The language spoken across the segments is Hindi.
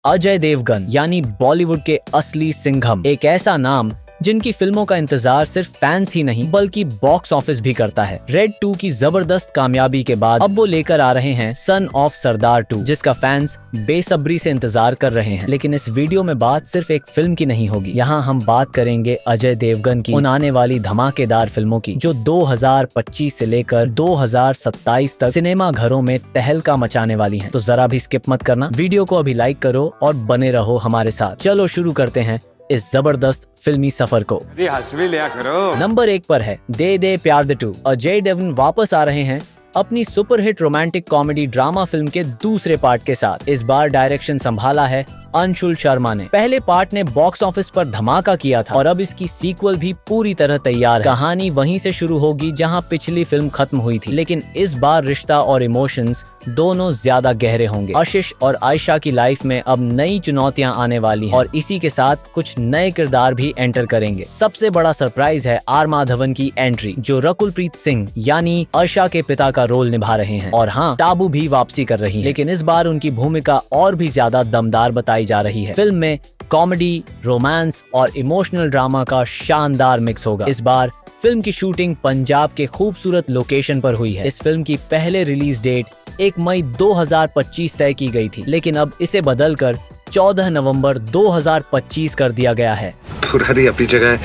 अजय देवगन यानी बॉलीवुड के असली सिंघम, एक ऐसा नाम जिनकी फिल्मों का इंतजार सिर्फ फैंस ही नहीं बल्कि बॉक्स ऑफिस भी करता है। रेड 2 की जबरदस्त कामयाबी के बाद अब वो लेकर आ रहे हैं सन ऑफ सरदार 2, जिसका फैंस बेसब्री से इंतजार कर रहे हैं। लेकिन इस वीडियो में बात सिर्फ एक फिल्म की नहीं होगी। यहाँ हम बात करेंगे अजय देवगन की उन आने वाली धमाकेदार फिल्मों की जो 2025 से लेकर 2027 तक सिनेमा घरों में तहलका मचाने वाली हैं। तो जरा भी स्किप मत करना, वीडियो को अभी लाइक करो और बने रहो हमारे साथ। चलो शुरू करते हैं इस जबरदस्त फिल्मी सफर को। नंबर 1 पर है दे दे प्यार दे 2। अजय देवगन वापस आ रहे हैं अपनी superhit romantic comedy drama film के दूसरे पार्ट के साथ। इस बार डायरेक्शन संभाला है अंशुल शर्मा ने। पहले पार्ट ने बॉक्स ऑफिस पर धमाका किया था और अब इसकी सीक्वल भी पूरी तरह तैयार है। कहानी वहीं से शुरू होगी जहां पिछली फिल्म खत्म हुई थी, लेकिन इस बार रिश्ता और इमोशंस दोनों ज्यादा गहरे होंगे। आशीष और आयशा की लाइफ में अब नई चुनौतियां आने वाली हैं और इसी के साथ कुछ नए किरदार भी एंटर करेंगे। सबसे बड़ा सरप्राइज है आर माधवन की एंट्री, जो रकुलप्रीत सिंह यानी आयशा के पिता का रोल निभा रहे हैं। और हाँ, टाबू भी वापसी कर रही है, लेकिन इस बार उनकी भूमिका और भी ज्यादा दमदार बताई जा रही है। फिल्म में कॉमेडी, रोमांस और इमोशनल ड्रामा का शानदार मिक्स होगा। इस बार फिल्म की शूटिंग पंजाब के खूबसूरत लोकेशन पर हुई है। इस फिल्म की पहले रिलीज डेट 1 मई 2025 तय की गई थी, लेकिन अब इसे बदलकर 14 नवंबर 2025 कर दिया गया है। पुरानी अपनी जगह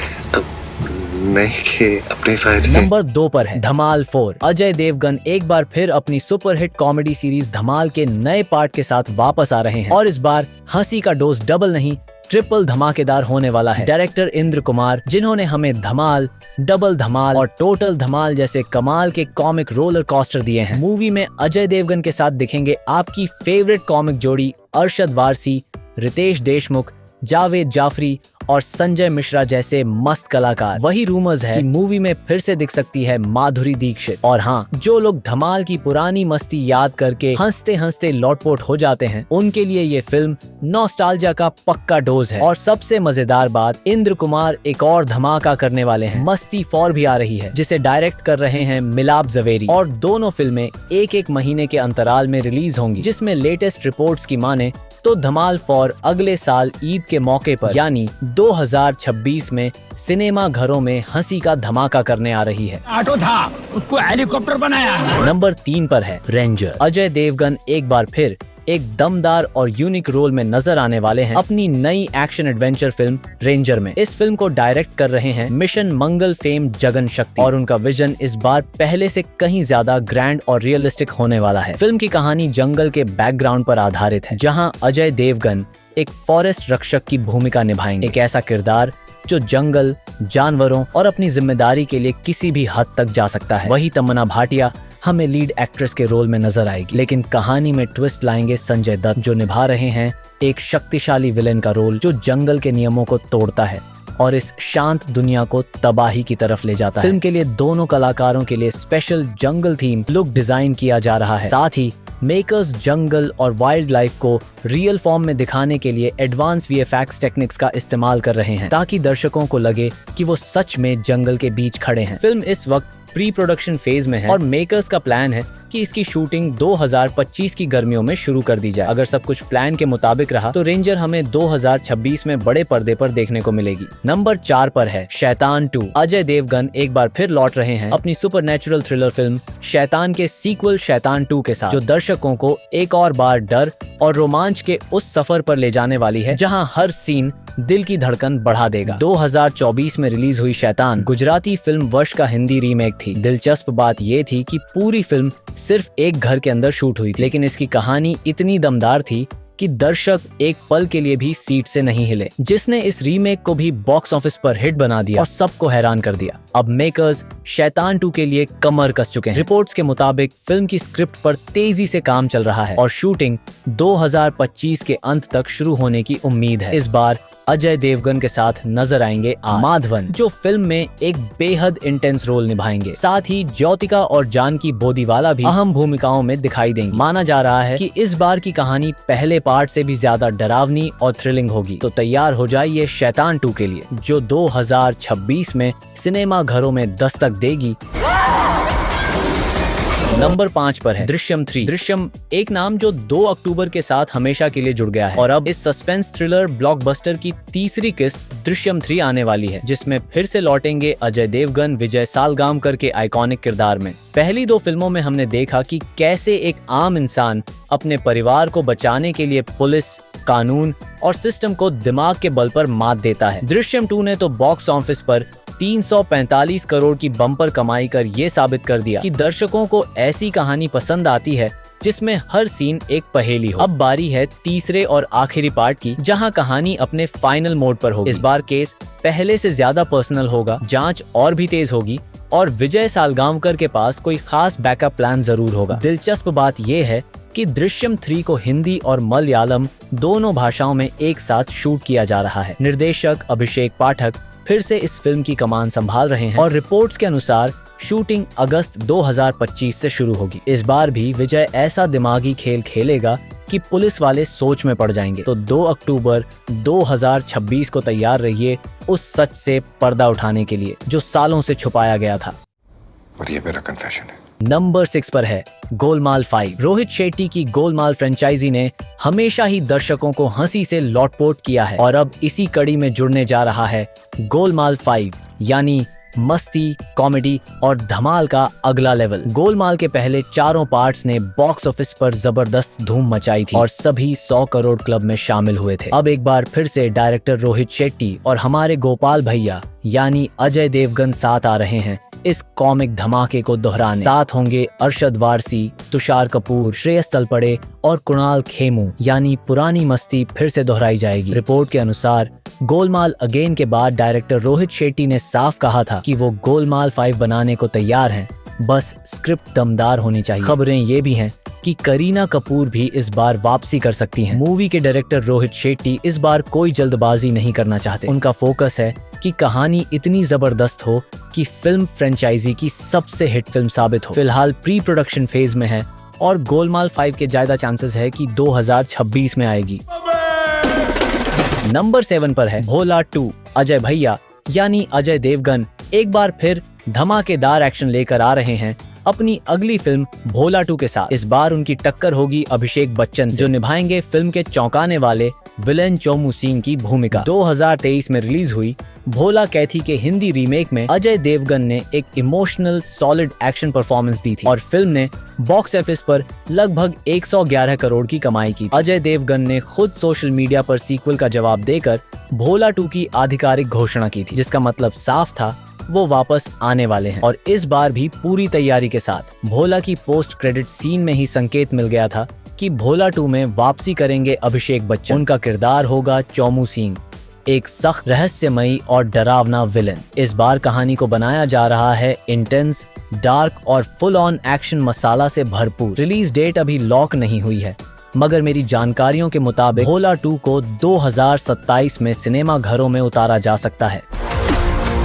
नहीं के अपने फायदे। नंबर 2 पर है धमाल 4। अजय देवगन एक बार फिर अपनी सुपरहिट कॉमेडी सीरीज धमाल के नए पार्ट के साथ वापस आ रहे हैं और इस बार हंसी का डोज डबल नहीं ट्रिपल धमाकेदार होने वाला है। डायरेक्टर इंद्र कुमार, जिन्होंने हमें धमाल, डबल धमाल और टोटल धमाल जैसे कमाल के कॉमिक रोलर कोस्टर दिए हैं, मूवी में अजय देवगन के साथ दिखेंगे आपकी फेवरेट कॉमिक जोड़ी अरशद वारसी, रितेश देशमुख, जावेद जाफरी और संजय मिश्रा जैसे मस्त कलाकार। वही रूमर्स है कि मूवी में फिर से दिख सकती है माधुरी दीक्षित। और हाँ, जो लोग धमाल की पुरानी मस्ती याद करके हंसते हंसते लौटपोट हो जाते हैं, उनके लिए ये फिल्म नॉस्टैल्जिया का पक्का डोज है। और सबसे मजेदार बात, इंद्र कुमार एक और धमाका करने वाले हैं। मस्ती 4 भी आ रही है, जिसे डायरेक्ट कर रहे हैं मिलाप जवेरी, और दोनों फिल्में एक महीने के अंतराल में रिलीज होंगी। जिसमें लेटेस्ट रिपोर्ट्स की माने तो धमाल 4 अगले साल ईद के मौके पर यानी 2026 में सिनेमा घरों में हंसी का धमाका करने आ रही है। ऑटो था, उसको हेलीकॉप्टर बनाया। नंबर 3 पर है रेंजर। अजय देवगन एक बार फिर एक दमदार और यूनिक रोल में नजर आने वाले हैं अपनी नई एक्शन एडवेंचर फिल्म रेंजर में। इस फिल्म को डायरेक्ट कर रहे हैं मिशन मंगल फेम जगन शक्ति और उनका विजन इस बार पहले से कहीं ज्यादा ग्रैंड और रियलिस्टिक होने वाला है। फिल्म की कहानी जंगल के बैकग्राउंड पर आधारित है, जहां अजय देवगन एक फॉरेस्ट रक्षक की भूमिका निभाएंगे। एक ऐसा किरदार जो जंगल, जानवरों और अपनी जिम्मेदारी के लिए किसी भी हद तक जा सकता है। वही तमन्ना भाटिया हमें लीड एक्ट्रेस के रोल में नजर आएगी, लेकिन कहानी में ट्विस्ट लाएंगे संजय दत्त, जो निभा रहे हैं एक शक्तिशाली विलेन का रोल जो जंगल के नियमों को तोड़ता है और इस शांत दुनिया को तबाही की तरफ ले जाता है। फिल्म के लिए दोनों कलाकारों के लिए स्पेशल जंगल थीम लुक डिजाइन किया जा रहा है। साथ ही मेकर्स जंगल और वाइल्ड लाइफ को रियल फॉर्म में दिखाने के लिए एडवांस VFX टेक्निक्स का इस्तेमाल कर रहे हैं, ताकि दर्शकों को लगे कि वो सच में जंगल के बीच खड़े हैं। फिल्म इस वक्त प्री प्रोडक्शन फेज में है और मेकर्स का प्लान है कि इसकी शूटिंग 2025 की गर्मियों में शुरू कर दी जाए। अगर सब कुछ प्लान के मुताबिक रहा तो रेंजर हमें 2026 में बड़े पर्दे पर देखने को मिलेगी। नंबर 4 पर है शैतान 2। अजय देवगन एक बार फिर लौट रहे हैं अपनी सुपरनैचुरल थ्रिलर फिल्म शैतान के सीक्वल शैतान 2 के साथ, जो दर्शकों को एक और बार डर और रोमांच के उस सफर पर ले जाने वाली है जहां हर सीन दिल की धड़कन बढ़ा देगा। 2024 में रिलीज हुई शैतान गुजराती फिल्म वर्ष का हिंदी रीमेक थी। दिलचस्प बात ये थी कि पूरी फिल्म सिर्फ एक घर के अंदर शूट हुई थी, लेकिन इसकी कहानी इतनी दमदार थी कि दर्शक एक पल के लिए भी सीट से नहीं हिले, जिसने इस रीमेक को भी बॉक्स ऑफिस पर हिट बना दिया और सबको हैरान कर दिया। अब मेकर्स शैतान 2 के लिए कमर कस चुके हैं। रिपोर्ट्स के मुताबिक फिल्म की स्क्रिप्ट पर तेजी से काम चल रहा है और शूटिंग 2025 के अंत तक शुरू होने की उम्मीद है। इस बार अजय देवगन के साथ नजर आएंगे माधवन, जो फिल्म में एक बेहद इंटेंस रोल निभाएंगे। साथ ही ज्योतिका और जानकी बोदीवाला भी अहम भूमिकाओं में दिखाई देंगी। माना जा रहा है कि इस बार की कहानी पहले पार्ट से भी ज्यादा डरावनी और थ्रिलिंग होगी। तो तैयार हो जाइए शैतान 2 के लिए, जो 2026 में सिनेमा घरों में दस्तक देगी। नंबर 5 पर है दृश्यम 3। दृश्यम एक नाम जो 2 अक्टूबर के साथ हमेशा के लिए जुड़ गया है और अब इस सस्पेंस थ्रिलर ब्लॉकबस्टर की तीसरी किस्त दृश्यम 3 आने वाली है, जिसमें फिर से लौटेंगे अजय देवगन विजय सालगामकर के आइकॉनिक किरदार में। पहली 2 फिल्मों में हमने देखा कि कैसे एक आम इंसान अपने परिवार को बचाने के लिए पुलिस, कानून और सिस्टम को दिमाग के बल पर मात देता है। दृश्यम 2 ने तो बॉक्स ऑफिस पर 345 करोड़ की बम्पर कमाई कर ये साबित कर दिया कि दर्शकों को ऐसी कहानी पसंद आती है जिसमें हर सीन एक पहेली हो। अब बारी है तीसरे और आखिरी पार्ट की, जहां कहानी अपने फाइनल मोड पर होगी। इस बार केस पहले से ज्यादा पर्सनल होगा, जांच और भी तेज होगी और विजय सालगांवकर के पास कोई खास बैकअप प्लान जरूर होगा। दिलचस्प बात यह है कि दृश्यम 3 को हिंदी और मलयालम दोनों भाषाओं में एक साथ शूट किया जा रहा है। निर्देशक अभिषेक पाठक फिर से इस फिल्म की कमान संभाल रहे हैं और रिपोर्ट्स के अनुसार शूटिंग अगस्त 2025 से शुरू होगी। इस बार भी विजय ऐसा दिमागी खेल खेलेगा कि पुलिस वाले सोच में पड़ जाएंगे। तो 2 अक्टूबर 2026 को तैयार रहिए उस सच से पर्दा उठाने के लिए जो सालों से छुपाया गया था। और ये मेरा कन्फेशन है। नंबर 6 पर है गोलमाल 5। रोहित शेट्टी की गोलमाल फ्रेंचाइजी ने हमेशा ही दर्शकों को हंसी से लौटपोट किया है और अब इसी कड़ी में जुड़ने जा रहा है गोलमाल 5, यानी मस्ती, कॉमेडी और धमाल का अगला लेवल। गोलमाल के पहले चारों पार्ट्स ने बॉक्स ऑफिस पर जबरदस्त धूम मचाई थी और सभी 100 करोड़ क्लब में शामिल हुए थे। अब एक बार फिर से डायरेक्टर रोहित शेट्टी और हमारे गोपाल भैया यानी अजय देवगन साथ आ रहे हैं इस कॉमिक धमाके को दोहराने। साथ होंगे अरशद वारसी, तुषार कपूर, श्रेयस तलपड़े और कुणाल खेमू, यानी पुरानी मस्ती फिर से दोहराई जाएगी। रिपोर्ट के अनुसार गोलमाल अगेन के बाद डायरेक्टर रोहित शेट्टी ने साफ कहा था कि वो गोलमाल 5 बनाने को तैयार हैं, बस स्क्रिप्ट दमदार होनी चाहिए। खबरें ये भी हैं कि करीना कपूर भी इस बार वापसी कर सकती हैं। मूवी के डायरेक्टर रोहित शेट्टी इस बार कोई जल्दबाजी नहीं करना चाहते। उनका फोकस है कि कहानी इतनी जबरदस्त हो कि फिल्म फ्रेंचाइजी की सबसे हिट फिल्म साबित हो। फिलहाल प्री प्रोडक्शन फेज में है और गोलमाल 5 के ज्यादा चांसेस है कि 2026 में आएगी। नंबर 7 पर है भोला 2। अजय भैया यानी अजय देवगन एक बार फिर धमाकेदार एक्शन लेकर आ रहे हैं अपनी अगली फिल्म भोला 2 के साथ। इस बार उनकी टक्कर होगी अभिषेक बच्चन से, जो निभाएंगे फिल्म के चौंकाने वाले विलेन चोमू सिंह की भूमिका। 2023 में रिलीज हुई भोला कैथी के हिंदी रीमेक में अजय देवगन ने एक इमोशनल सॉलिड एक्शन परफॉर्मेंस दी थी और फिल्म ने बॉक्स ऑफिस पर लगभग 111 करोड़ की कमाई की। अजय देवगन ने खुद सोशल मीडिया पर सीक्वल का जवाब देकर भोला 2 की आधिकारिक घोषणा की थी, जिसका मतलब साफ था वो वापस आने वाले हैं और इस बार भी पूरी तैयारी के साथ। भोला की पोस्ट क्रेडिट सीन में ही संकेत मिल गया था कि भोला 2 में वापसी करेंगे अभिषेक बच्चन। उनका किरदार होगा चोमू सिंह, एक सख्त रहस्यमयी और डरावना विलेन। इस बार कहानी को बनाया जा रहा है इंटेंस, डार्क और फुल ऑन एक्शन मसाला से भरपूर। रिलीज डेट अभी लॉक नहीं हुई है, मगर मेरी जानकारियों के मुताबिक भोला 2 को 2027 में सिनेमा घरों में उतारा जा सकता है।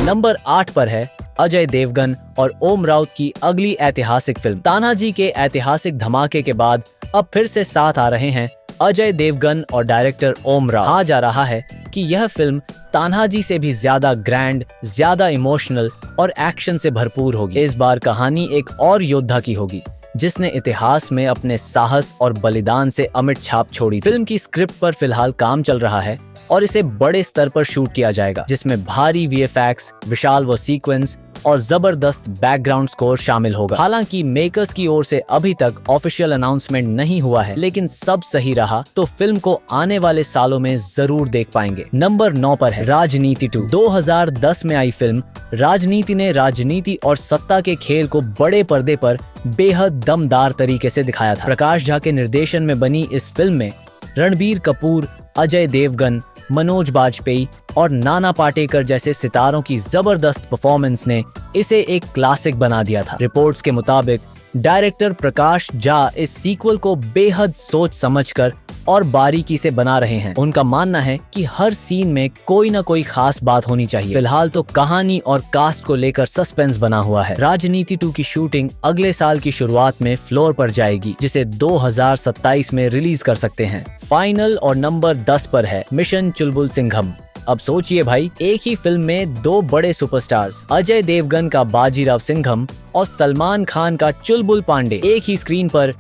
नंबर 8 पर है अजय देवगन और ओम राउत की अगली ऐतिहासिक फिल्म। तानाजी के ऐतिहासिक धमाके के बाद अब फिर से साथ आ रहे हैं अजय देवगन और डायरेक्टर ओम राउत। कहा जा रहा है कि यह फिल्म तानाजी से भी ज्यादा ग्रैंड, ज्यादा इमोशनल और एक्शन से भरपूर होगी। इस बार कहानी एक और योद्धा की होगी जिसने इतिहास में अपने साहस और बलिदान से अमिट छाप छोड़ी। फिल्म की स्क्रिप्ट पर फिलहाल काम चल रहा है और इसे बड़े स्तर पर शूट किया जाएगा, जिसमें भारी वीएफएक्स, विशाल वो सीक्वेंस और जबरदस्त बैकग्राउंड स्कोर शामिल होगा। हालांकि मेकर्स की ओर से अभी तक ऑफिशियल अनाउंसमेंट नहीं हुआ है, लेकिन सब सही रहा तो फिल्म को आने वाले सालों में जरूर देख पाएंगे। नंबर 9 पर है राजनीति 2। 2010 में आई फिल्म राजनीति ने राजनीति और सत्ता के खेल को बड़े पर्दे पर बेहद दमदार तरीके से दिखाया था। प्रकाश झा के निर्देशन में बनी इस फिल्म में रणबीर कपूर, अजय देवगन, मनोज बाजपेयी और नाना पाटेकर जैसे सितारों की जबरदस्त परफॉर्मेंस ने इसे एक क्लासिक बना दिया था। रिपोर्ट्स के मुताबिक डायरेक्टर प्रकाश झा इस सीक्वल को बेहद सोच समझकर और बारीकी से बना रहे हैं। उनका मानना है कि हर सीन में कोई ना कोई खास बात होनी चाहिए। फिलहाल तो कहानी और कास्ट को लेकर सस्पेंस बना हुआ है। राजनीति 2 की शूटिंग अगले साल की शुरुआत में फ्लोर पर जाएगी, जिसे 2027 में रिलीज कर सकते हैं। फाइनल और नंबर 10 पर है मिशन चुलबुल सिंघम। अब सोचिए भाई, एक ही फिल्म में दो बड़े सुपरस्टार्स, अजय देवगन का बाजीराव सिंघम और सलमान खान का चुलबुल पांडे, एक ही स्क्रीन पर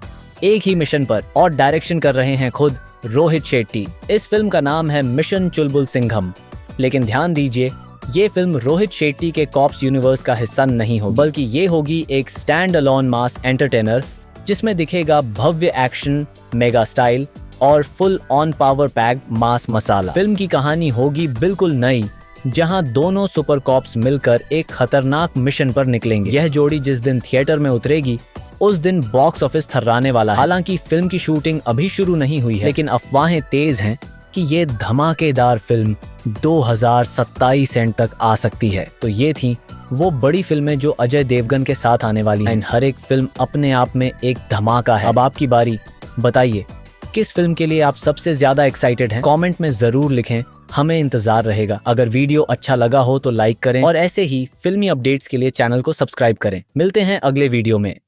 एक ही मिशन पर, और डायरेक्शन कर रहे हैं खुद रोहित शेट्टी। इस फिल्म का नाम है मिशन चुलबुल सिंघम। लेकिन ध्यान दीजिए, ये फिल्म रोहित शेट्टी के कॉप्स यूनिवर्स का हिस्सा नहीं होगी, बल्कि ये होगी एक स्टैंड अलोन मास एंटरटेनर जिसमें दिखेगा भव्य एक्शन, मेगा स्टाइल और full on power pack mass masala. Film की कहानी होगी बिल्कुल नई, जहां दोनों सुपर कॉप्स मिलकर एक खतरनाक मिशन पर निकलेंगे। यह जोड़ी जिस दिन थिएटर में उतरेगी उस दिन बॉक्स ऑफिस थर्राने वाला है। हालांकि फिल्म की शूटिंग अभी शुरू नहीं हुई है, लेकिन अफवाहें तेज हैं कि ये धमाकेदार फिल्म 2027 एंड तक आ सकती है। तो ये थी वो बड़ी फिल्में जो अजय देवगन के साथ आने वाली हैं। हर एक फिल्म अपने आप में एक धमाका है। अब आपकी बारी, बताइए किस फिल्म के लिए आप सबसे ज्यादा एक्साइटेड हैं? कमेंट में जरूर लिखें, हमें इंतजार रहेगा। अगर वीडियो अच्छा लगा हो तो लाइक करें और ऐसे ही फिल्मी अपडेट्स के लिए चैनल को सब्सक्राइब करें। मिलते हैं अगले वीडियो में।